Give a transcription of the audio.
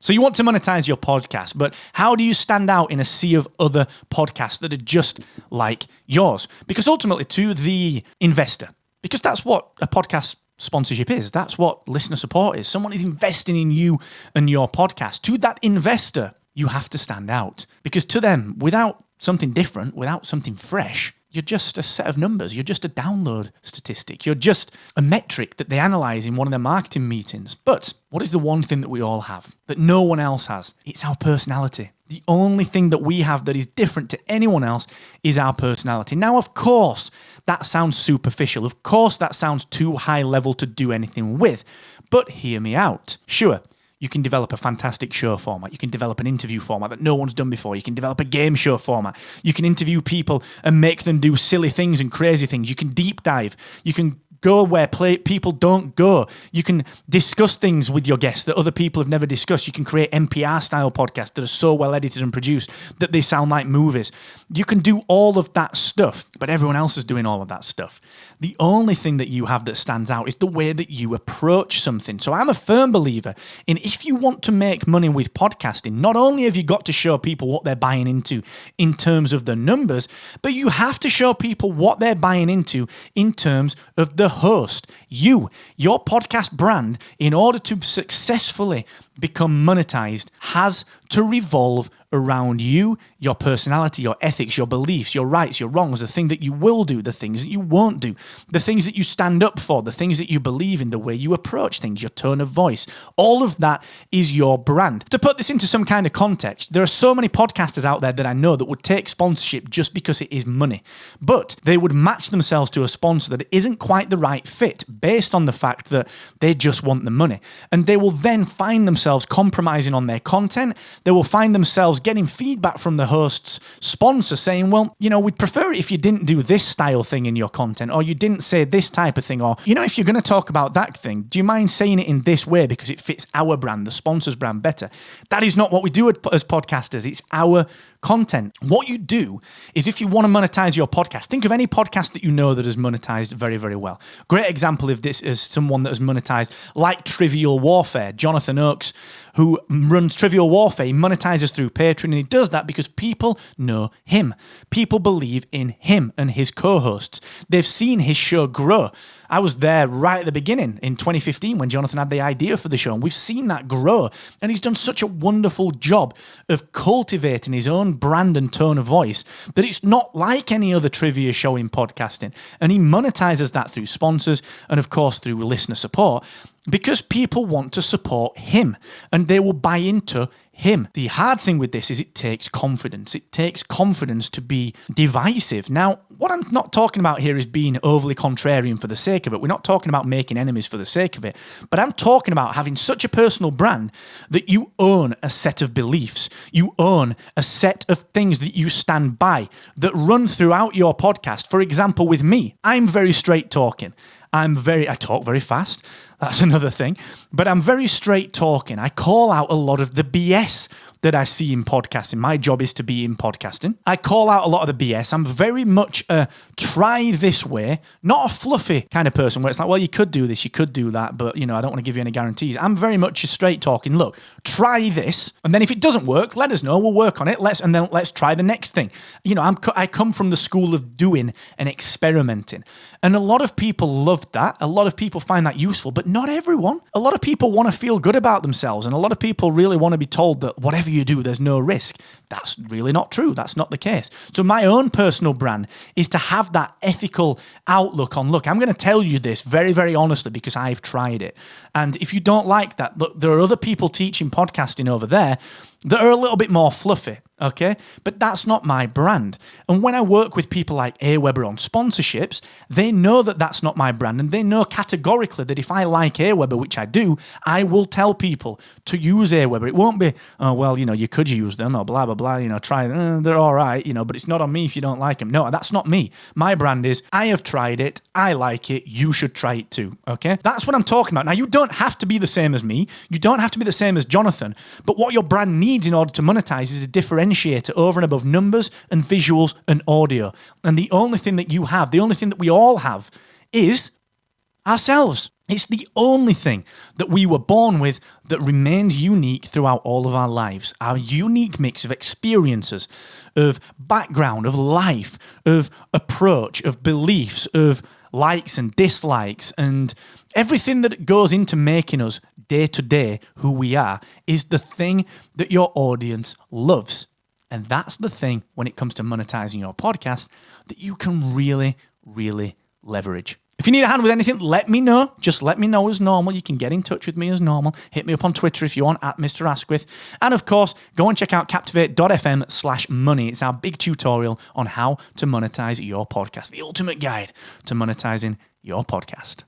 So you want to monetize your podcast, but how do you stand out in a sea of other podcasts that are just like yours? Because ultimately, to the investor, because that's what a podcast sponsorship is. That's what listener support is. Someone is investing in you and your podcast. To that investor, you have to stand out. Because to them, without something different, without something fresh, you're just a set of numbers. You're just a download statistic. You're just a metric that they analyze in one of their marketing meetings. But what is the one thing that we all have that no one else has? It's our personality. The only thing that we have that is different to anyone else is our personality. Now, of course, that sounds superficial. Of course, that sounds too high level to do anything with. But hear me out. Sure, you can develop a fantastic show format. You can develop an interview format that no one's done before. You can develop a game show format. You can interview people and make them do silly things and crazy things. You can deep dive. You can go where people don't go. You can discuss things with your guests that other people have never discussed. You can create NPR-style podcasts that are so well edited and produced that they sound like movies. You can do all of that stuff, but everyone else is doing all of that stuff. The only thing that you have that stands out is the way that you approach something. So I'm a firm believer in if you want to make money with podcasting, not only have you got to show people what they're buying into in terms of the numbers, but you have to show people what they're buying into in terms of the host. You, your podcast brand, in order to successfully become monetized, has to revolve around you, your personality, your ethics, your beliefs, your rights, your wrongs, the thing that you will do, the things that you won't do, the things that you stand up for, the things that you believe in, the way you approach things, your tone of voice. All of that is your brand. To put this into some kind of context, there are so many podcasters out there that I know that would take sponsorship just because it is money, but they would match themselves to a sponsor that isn't quite the right fit based on the fact that they just want the money. And they will then find themselves compromising on their content. They will find themselves getting feedback from the host's sponsor saying, well, we'd prefer it if you didn't do this style thing in your content, or you didn't say this type of thing, or, if you're going to talk about that thing, do you mind saying it in this way because it fits our brand, the sponsor's brand, better? That is not what we do as podcasters. It's our content. What you do is, if you want to monetize your podcast, think of any podcast that you know that has monetized very, very well. Great example of this is someone that has monetized, like Trivial Warfare. Jonathan Oakes, who runs Trivial Warfare, he monetizes through Patreon, and he does that because people know him. People believe in him and his co-hosts. They've seen his show grow. I was there right at the beginning in 2015 when Jonathan had the idea for the show, and we've seen that grow. And he's done such a wonderful job of cultivating his own brand and tone of voice that it's not like any other trivia show in podcasting. And he monetizes that through sponsors and, of course, through listener support, because people want to support him and they will buy into him. The hard thing with this is it takes confidence. It takes confidence to be divisive. Now, what I'm not talking about here is being overly contrarian for the sake of it. We're not talking about making enemies for the sake of it. But I'm talking about having such a personal brand that you own a set of beliefs. You own a set of things that you stand by that run throughout your podcast. For example, with me, I'm very straight talking. I talk very fast. That's another thing. But I'm very straight talking. I call out a lot of the BS that I see in podcasting. My job is to be in podcasting. I call out a lot of the BS. I'm very much a try this way, not a fluffy kind of person where it's like, well, you could do this, you could do that, but, I don't want to give you any guarantees. I'm very much a straight talking, look, try this, and then if it doesn't work, let us know, we'll work on it, and then let's try the next thing. I come from the school of doing and experimenting. And a lot of people love that. A lot of people find that useful, but not everyone. A lot of people want to feel good about themselves, and a lot of people really want to be told that whatever you do, there's no risk. That's really not true. That's not the case. So my own personal brand is to have that ethical outlook on, look, I'm going to tell you this very, very honestly because I've tried it. And if you don't like that, look, there are other people teaching podcasting over there that are a little bit more fluffy, okay? But that's not my brand. And when I work with people like Aweber on sponsorships, they know that that's not my brand, and they know categorically that if I like Aweber, which I do, I will tell people to use Aweber. It won't be, oh, well, you could use them, or blah, blah, blah, try them, they're all right, but it's not on me if you don't like them. No, that's not me. My brand is, I have tried it, I like it, you should try it too, okay? That's what I'm talking about. Now, you don't have to be the same as me, you don't have to be the same as Jonathan, but what your brand needs in order to monetize is a differentiator over and above numbers and visuals and audio. And the only thing that you have, the only thing that we all have, is ourselves. It's the only thing that we were born with that remains unique throughout all of our lives. Our unique mix of experiences, of background, of life, of approach, of beliefs, of likes and dislikes, and everything that goes into making us day to day who we are is the thing that your audience loves. And that's the thing when it comes to monetizing your podcast that you can really, really leverage. If you need a hand with anything, let me know. Just let me know as normal. You can get in touch with me as normal. Hit me up on Twitter if you want, at Mr. Asquith. And of course, go and check out captivate.fm/money. It's our big tutorial on how to monetize your podcast, the ultimate guide to monetizing your podcast.